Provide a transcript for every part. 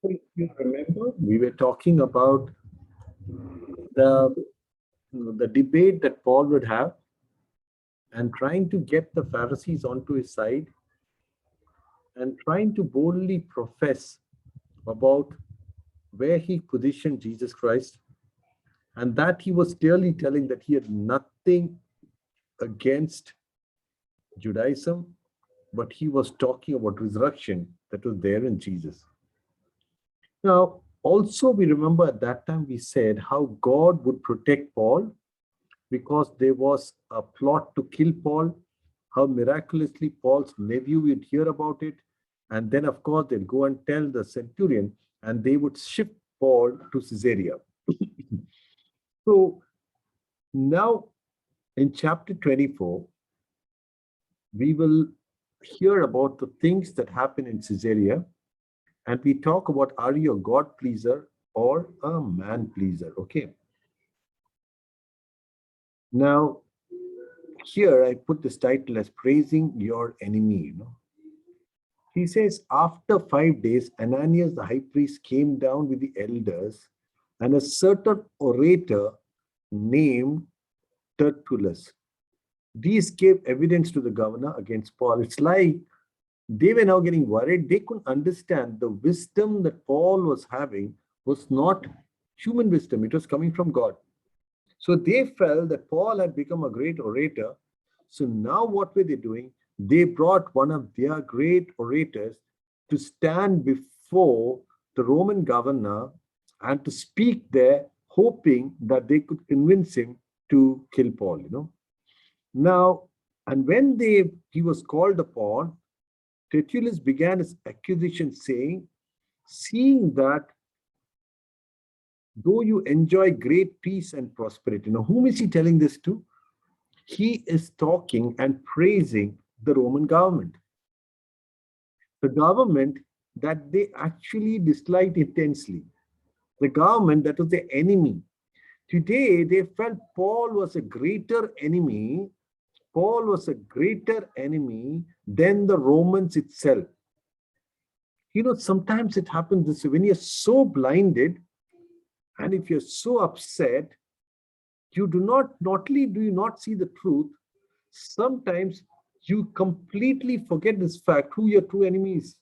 If you remember, we were talking about the, the debate that Paul would have and trying to get the Pharisees onto his side and trying to boldly profess about where he positioned Jesus Christ, and that he was clearly telling that he had nothing against Judaism, but he was talking about resurrection that was there in Jesus. Now, also we remember at that time we said how God would protect Paul because there was a plot to kill Paul, how miraculously Paul's nephew would hear about it. And then, of course, they'll go and tell the centurion, and they would ship Paul to Caesarea. So now in chapter 24, we will hear about the things that happen in Caesarea, and we talk about are you a God pleaser or a man pleaser? Okay. Now, here I put this title as praising your enemy. He says, after 5 days, Ananias the high priest came down with the elders and a certain orator named Tertullus. These gave evidence to the governor against Paul. It's like they were now getting worried. They couldn't understand the wisdom that Paul was having was not human wisdom. It was coming from God. So they felt that Paul had become a great orator. So now what were they doing? They brought one of their great orators to stand before the Roman governor and to speak there, hoping that they could convince him to kill Paul. Now, and when he was called upon, Tertullus began his accusation saying, seeing that though you enjoy great peace and prosperity. Now, whom is he telling this to? He is talking and praising the Roman government. The government that they actually disliked intensely. The government that was the enemy. Today, they felt Paul was a greater enemy. Paul was a greater enemy than the Romans itself. Sometimes it happens this way. When you're so blinded, and if you're so upset, you not only do you not see the truth, sometimes you completely forget this fact, who your true enemy is.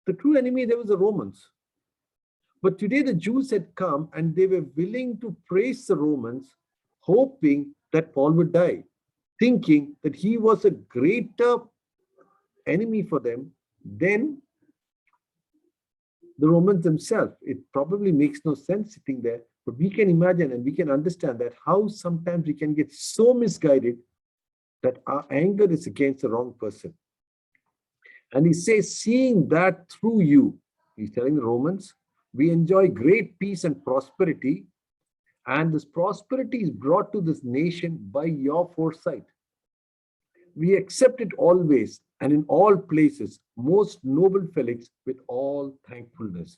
The true enemy, there was the Romans. But today the Jews had come and they were willing to praise the Romans, hoping that Paul would die, thinking that he was a greater enemy for them than the Romans themselves. It probably makes no sense sitting there, but we can imagine and we can understand that how sometimes we can get so misguided that our anger is against the wrong person. And he says, seeing that through you, he's telling the Romans, we enjoy great peace and prosperity, and this prosperity is brought to this nation by your foresight. We accept it always and in all places, most noble Felix, with all thankfulness.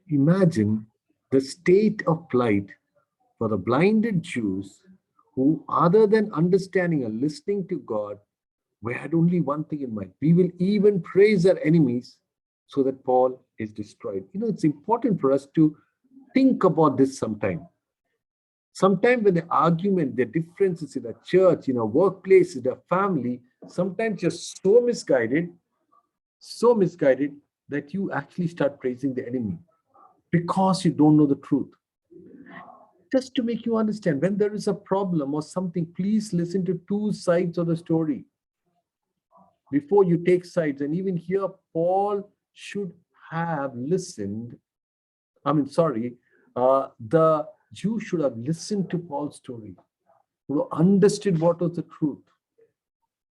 Imagine the state of plight for the blinded Jews who, other than understanding and listening to God, we had only one thing in mind. We will even praise our enemies so that Paul is destroyed. It's important for us to think about this sometime. Sometimes when the argument, the differences in a church, in a workplace, in a family, sometimes you're so misguided that you actually start praising the enemy because you don't know the truth. Just to make you understand, when there is a problem or something, please listen to two sides of the story before you take sides. And even here, Paul should have listened. The Jews should have listened to Paul's story, would have understood what was the truth,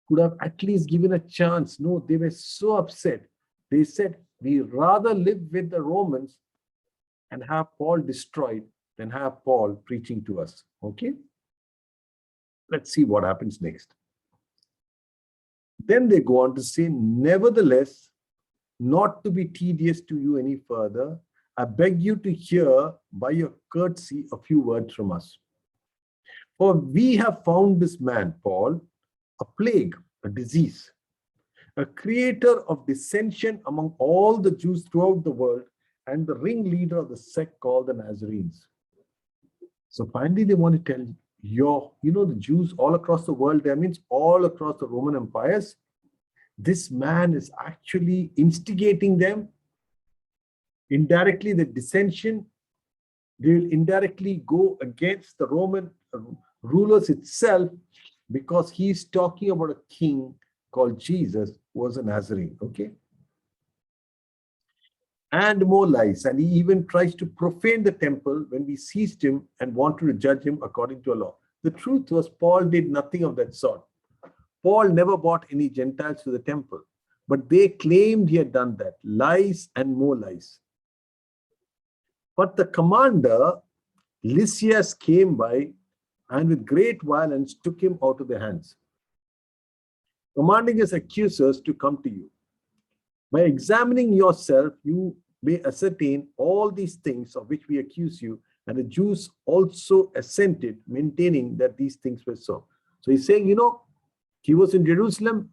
could have at least given a chance. No, they were so upset. They said, we rather live with the Romans and have Paul destroyed than have Paul preaching to us. Okay? Let's see what happens next. Then they go on to say, nevertheless, not to be tedious to you any further, I beg you to hear by your courtesy a few words from us. For we have found this man, Paul, a plague, a disease, a creator of dissension among all the Jews throughout the world, and the ringleader of the sect called the Nazarenes. So finally, they want to tell the Jews all across the world, that means all across the Roman empires, this man is actually instigating them. Indirectly, the dissension, they will indirectly go against the Roman rulers itself, because he's talking about a king called Jesus, who was a Nazarene, okay? And more lies. And he even tries to profane the temple when we seized him and wanted to judge him according to a law. The truth was, Paul did nothing of that sort. Paul never brought any Gentiles to the temple, but they claimed he had done that. Lies and more lies. But the commander, Lysias, came by and with great violence took him out of their hands, commanding his accusers to come to you. By examining yourself, you may ascertain all these things of which we accuse you. And the Jews also assented, maintaining that these things were so. So he's saying, he was in Jerusalem.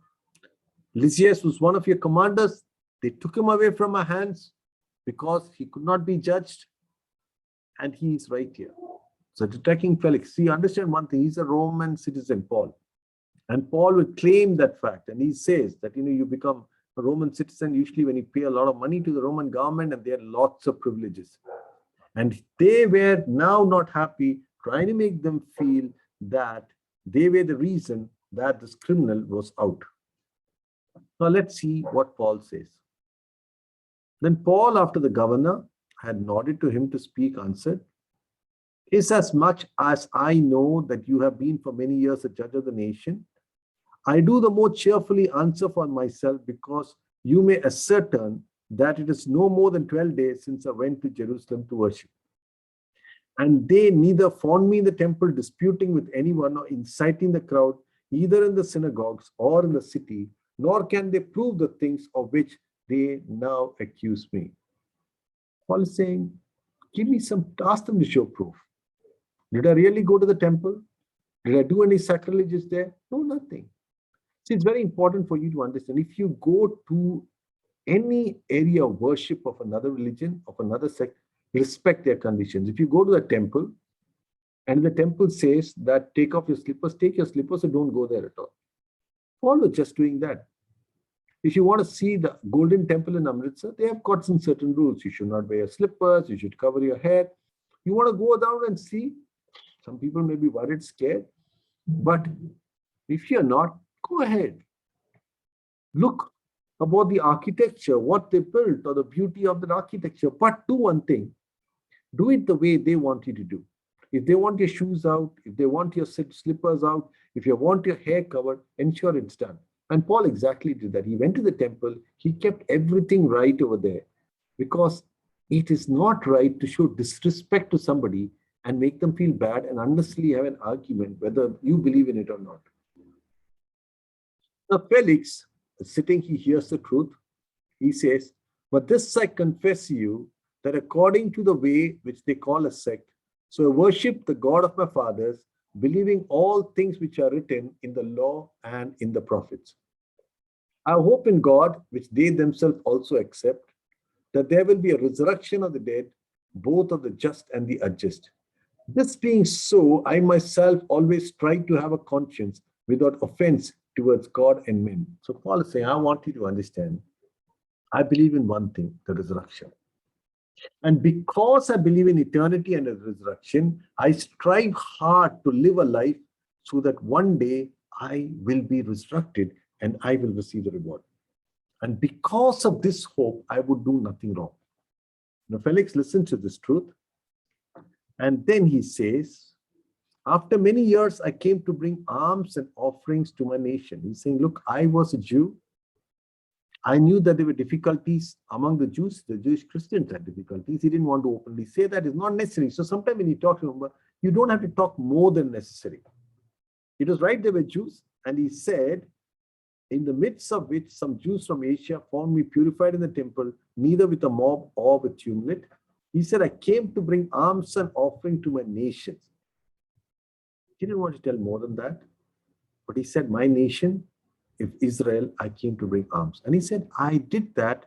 Lysias was one of your commanders. They took him away from our hands because he could not be judged. And he is right here. So attacking Felix. See, understand one thing. He's a Roman citizen, Paul. And Paul would claim that fact. And he says that, you become a Roman citizen usually when you pay a lot of money to the Roman government, and there are lots of privileges. And they were now not happy, trying to make them feel that they were the reason that this criminal was out. Now let's see what Paul says. Then Paul, after the governor had nodded to him to speak, answered, "Is as much as I know that you have been for many years a judge of the nation, I do the more cheerfully answer for myself, because you may ascertain that it is no more than 12 days since I went to Jerusalem to worship. And they neither found me in the temple disputing with anyone or inciting the crowd, either in the synagogues or in the city, nor can they prove the things of which they now accuse me." Paul is saying, ask them to show proof. Did I really go to the temple? Did I do any sacrileges there? No, nothing. See, it's very important for you to understand. If you go to any area of worship of another religion, of another sect, respect their conditions. If you go to the temple and the temple says that take off your slippers, take your slippers, and don't go there at all. Paul was just doing that. If you want to see the Golden Temple in Amritsar, they have got some certain rules. You should not wear slippers, you should cover your head. You want to go down and see? Some people may be worried, scared. But if you're not, go ahead. Look about the architecture, what they built, or the beauty of the architecture. But do one thing. Do it the way they want you to do. If they want your shoes out, if they want your slippers out, if you want your hair covered, ensure it's done. And Paul exactly did that. He went to the temple. He kept everything right over there, because it is not right to show disrespect to somebody and make them feel bad and unnecessarily have an argument whether you believe in it or not. Now Felix, sitting, he hears the truth. He says, "But this I confess to you, that according to the way which they call a sect, so I worship the God of my fathers, believing all things which are written in the law and in the prophets. I hope in God, which they themselves also accept, that there will be a resurrection of the dead, both of the just and the unjust. This being so, I myself always try to have a conscience without offense towards God and men." So Paul is saying, I want you to understand, I believe in one thing, the resurrection. And because I believe in eternity and the resurrection, I strive hard to live a life so that one day I will be resurrected and I will receive the reward. And because of this hope, I would do nothing wrong. Now, Felix listened to this truth. And then he says, "After many years, I came to bring alms and offerings to my nation." He's saying, look, I was a Jew. I knew that there were difficulties among the Jews. The Jewish Christians had difficulties. He didn't want to openly say that. It's not necessary. So sometimes when you talk to him, you don't have to talk more than necessary. It was right, they were Jews. And he said, "In the midst of which some Jews from Asia found me purified in the temple, neither with a mob or with tumult." He said, "I came to bring alms and offering to my nations." He didn't want to tell more than that. But he said, my nation, if Israel, I came to bring arms. And he said, I did that,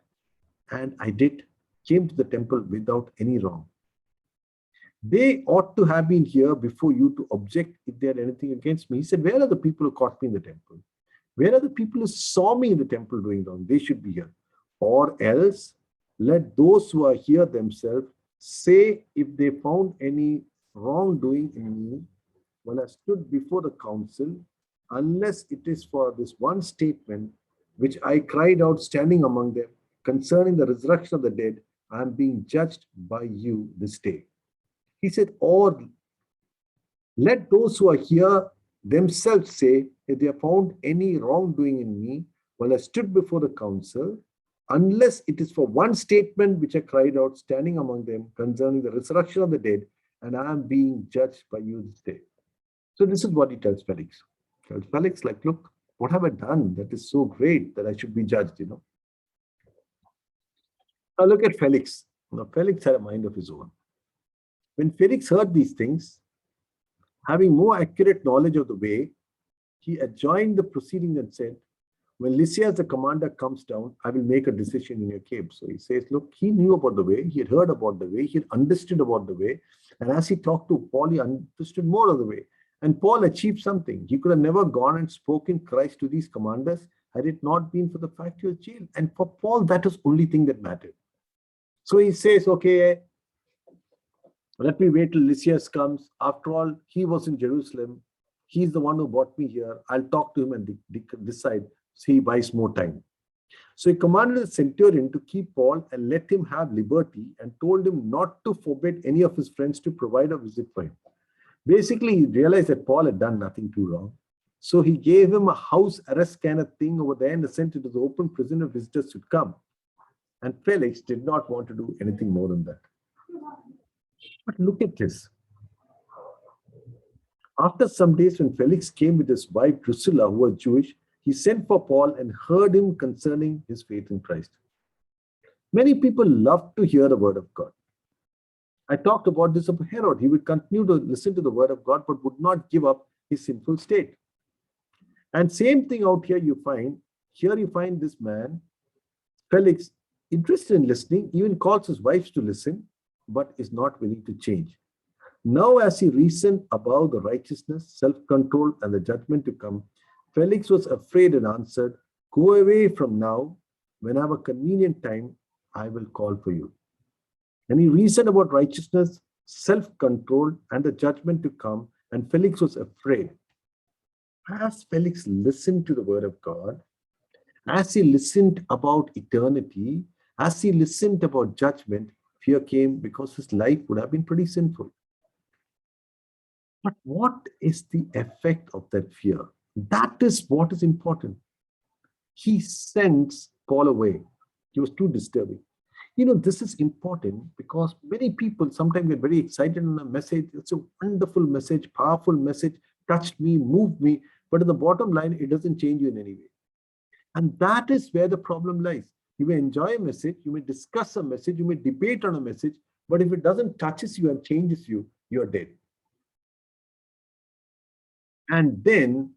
and came to the temple without any wrong. They ought to have been here before you to object if they had anything against me. He said, where are the people who caught me in the temple? Where are the people who saw me in the temple doing wrong? They should be here. Or else, let those who are here themselves say if they found any wrongdoing in me when I stood before the council, unless it is for this one statement which I cried out standing among them concerning the resurrection of the dead, I am being judged by you this day. He said, or let those who are here themselves say if they have found any wrongdoing in me while I stood before the council, unless it is for one statement which I cried out standing among them concerning the resurrection of the dead, and I am being judged by you this day. So this is what he tells Felix. He tells Felix, like, look, what have I done that is so great that I should be judged, Now look at Felix. Now, Felix had a mind of his own. When Felix heard these things, having more accurate knowledge of the way, he adjourned the proceeding and said, when Lysias the commander comes down, I will make a decision in your case. So he says, look, he knew about the way, he had heard about the way, he had understood about the way. And as he talked to Paul, he understood more of the way. And Paul achieved something. He could have never gone and spoken Christ to these commanders had it not been for the fact he was jailed. And for Paul, that was the only thing that mattered. So he says, okay, let me wait till Lysias comes. After all, he was in Jerusalem. He's the one who brought me here. I'll talk to him and decide. So he buys more time. So he commanded the centurion to keep Paul and let him have liberty, and told him not to forbid any of his friends to provide a visit for him. Basically, he realized that Paul had done nothing too wrong. So he gave him a house arrest kind of thing over there and sent it to the open prison if visitors should come. And Felix did not want to do anything more than that. But look at this. After some days, when Felix came with his wife Drusilla, who was Jewish, he sent for Paul and heard him concerning his faith in Christ. Many people love to hear the word of God. I talked about this of Herod. He would continue to listen to the word of God, but would not give up his sinful state. And same thing out here you find. Here you find this man, Felix, interested in listening, even calls his wives to listen, but is not willing to change. Now, as he reasoned about the righteousness, self-control, and the judgment to come, Felix was afraid and answered, go away from now. When I have a convenient time, I will call for you. And he reasoned about righteousness, self-control, and the judgment to come, and Felix was afraid. As Felix listened to the word of God, as he listened about eternity, as he listened about judgment, fear came because his life would have been pretty sinful. But what is the effect of that fear? That is what is important. He sends Paul away. He was too disturbing. This is important because many people sometimes get very excited on a message. It's a wonderful message, powerful message, touched me, moved me. But in the bottom line, it doesn't change you in any way. And that is where the problem lies. You may enjoy a message, you may discuss a message, you may debate on a message, but if it doesn't touches you and changes you, you're dead. And then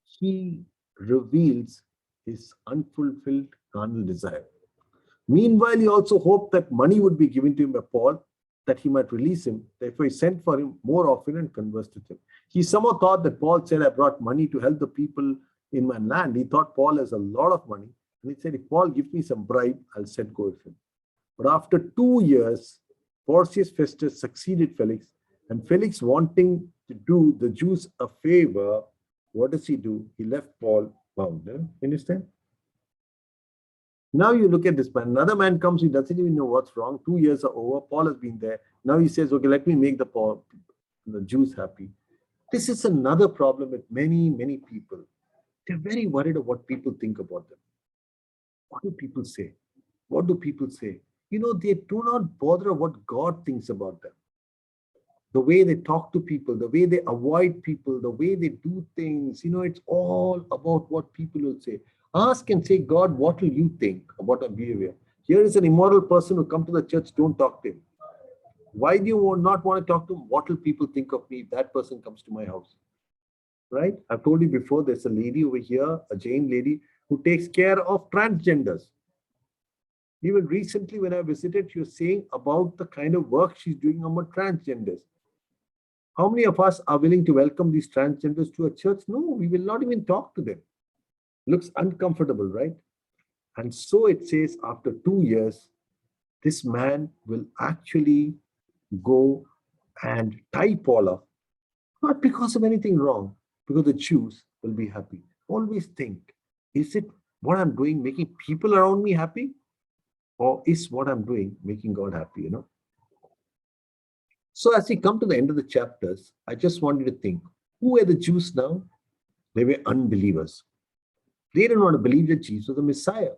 he reveals his unfulfilled carnal desire. Meanwhile, he also hoped that money would be given to him by Paul, that he might release him. Therefore, he sent for him more often and conversed with him. He somehow thought that Paul said, I brought money to help the people in my land. He thought Paul has a lot of money. And he said, if Paul gives me some bribe, I'll set go with him. But after 2 years, Porcius Festus succeeded Felix. And Felix, wanting to do the Jews a favor, what does he do? He left Paul bound. Understand? Now you look at this man. Another man comes, he doesn't even know what's wrong. 2 years are over. Paul has been there. Now he says, okay, let me make the Jews happy. This is another problem with many, many people. They're very worried of what people think about them. What do people say? What do people say? They do not bother what God thinks about them. The way they talk to people, the way they avoid people, the way they do things, it's all about what people will say. Ask and say, God, what will you think about our behavior? Here is an immoral person who come to the church, don't talk to him. Why do you not want to talk to him? What will people think of me if that person comes to my house? right? I've told you before, there's a lady over here, a Jain lady, who takes care of transgenders. Even recently, when I visited, she was saying about the kind of work she's doing among transgenders. How many of us are willing to welcome these transgenders to a church? No, we will not even talk to them. Looks uncomfortable, right? And so it says after 2 years, this man will actually go and tie Paul up, not because of anything wrong, because the Jews will be happy. Always think, is it what I'm doing making people around me happy? Or is what I'm doing making God happy, So as we come to the end of the chapters, I just want you to think, who are the Jews now? They were unbelievers. They didn't want to believe that Jesus was the Messiah.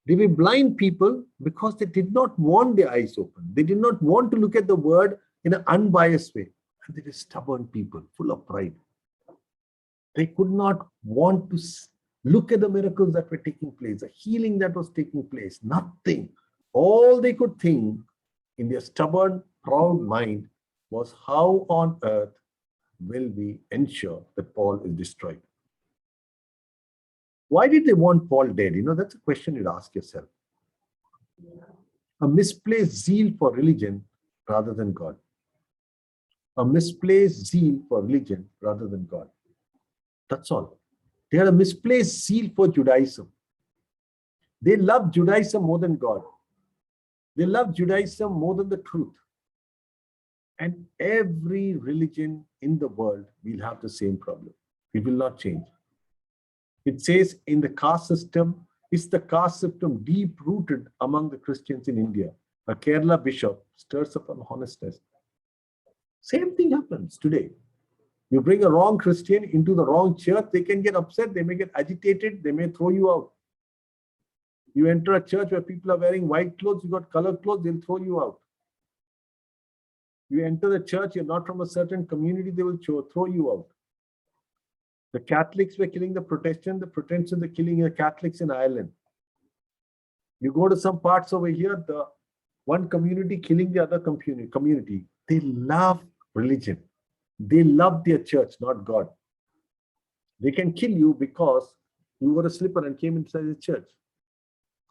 They were blind people because they did not want their eyes open. They did not want to look at the word in an unbiased way. And they were stubborn people, full of pride. They could not want to look at the miracles that were taking place, the healing that was taking place, nothing. All they could think in their stubborn, proud mind was how on earth will we ensure that Paul is destroyed? Why did they want Paul dead? That's a question you'd ask yourself. A misplaced zeal for religion rather than God. A misplaced zeal for religion rather than God. That's all. They had a misplaced zeal for Judaism. They loved Judaism more than God. They loved Judaism more than the truth. And every religion in the world will have the same problem. It will not change. It says in the caste system, is the caste system deep rooted among the Christians in India? A Kerala bishop stirs up an honestness. Same thing happens today. You bring a wrong Christian into the wrong church, they can get upset, they may get agitated, they may throw you out. You enter a church where people are wearing white clothes, you got colored clothes, they'll throw you out. You enter the church, you're not from a certain community, they will throw you out. The Catholics were killing the Protestants are killing the Catholics in Ireland. You go to some parts over here, the one community killing the other community. They love religion. They love their church, not God. They can kill you because you were a slipper and came inside the church.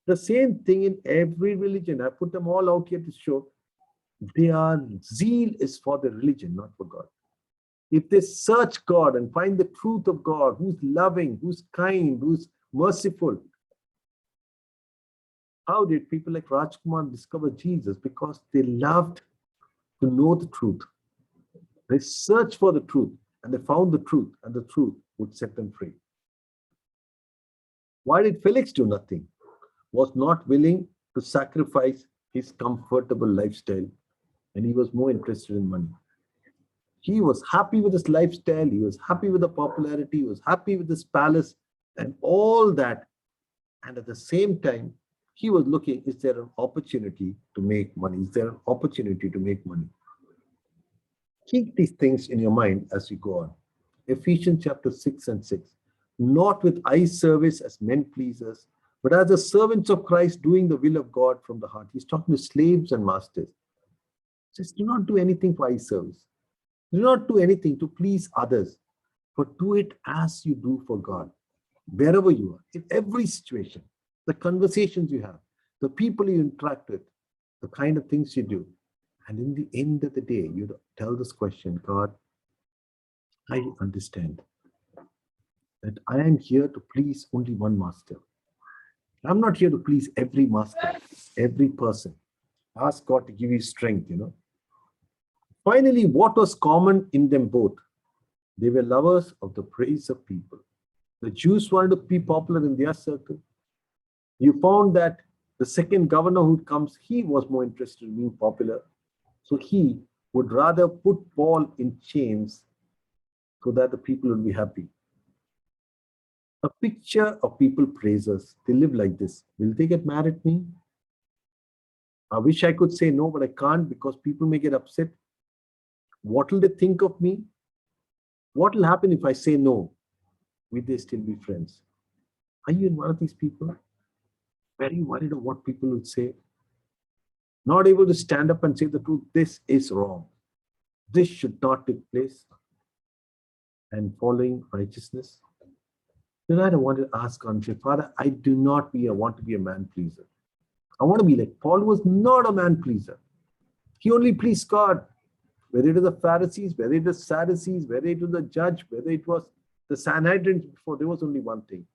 The same thing in every religion. I put them all out here to show their zeal is for the religion, not for God. If they search God and find the truth of God, who's loving, who's kind, who's merciful. How did people like Rajkumar discover Jesus? Because they loved to know the truth. They searched for the truth and they found the truth, and the truth would set them free. Why did Felix do nothing? Was not willing to sacrifice his comfortable lifestyle, and he was more interested in money. He was happy with his lifestyle, he was happy with the popularity, he was happy with his palace and all that. And at the same time, he was looking, is there an opportunity to make money? Is there an opportunity to make money? Keep these things in your mind as you go on. Ephesians chapter 6 and 6. Not with eye service as men pleasers, but as the servants of Christ doing the will of God from the heart. He's talking to slaves and masters. He says, do not do anything for eye service. Do not do anything to please others, but do it as you do for God. Wherever you are, in every situation, the conversations you have, the people you interact with, the kind of things you do. And in the end of the day, you tell this question, God, I understand that I am here to please only one master. I'm not here to please every master, every person. Ask God to give you strength, Finally, what was common in them both? They were lovers of the praise of people. The Jews wanted to be popular in their circle. You found that the second governor who comes, he was more interested in being popular. So he would rather put Paul in chains so that the people would be happy. A picture of people praisers. They live like this. Will they get mad at me? I wish I could say no, but I can't because people may get upset. What will they think of me? What will happen if I say no? Will they still be friends? Are you in one of these people? Very worried of what people will say. Not able to stand up and say the truth. This is wrong. This should not take place. and following righteousness. Tonight, I want to ask God, Father, I do not want to be a man pleaser. I want to be like Paul was not a man pleaser. He only pleased God. Whether it was the Pharisees, whether it was Sadducees, whether it was the judge, whether it was the Sanhedrin before, there was only one thing.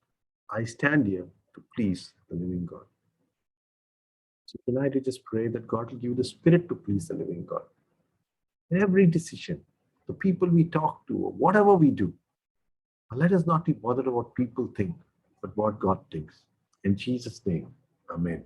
I stand here to please the living God. So tonight I just pray that God will give you the spirit to please the living God. In every decision, the people we talk to, or whatever we do, let us not be bothered about what people think, but what God thinks. In Jesus' name, amen.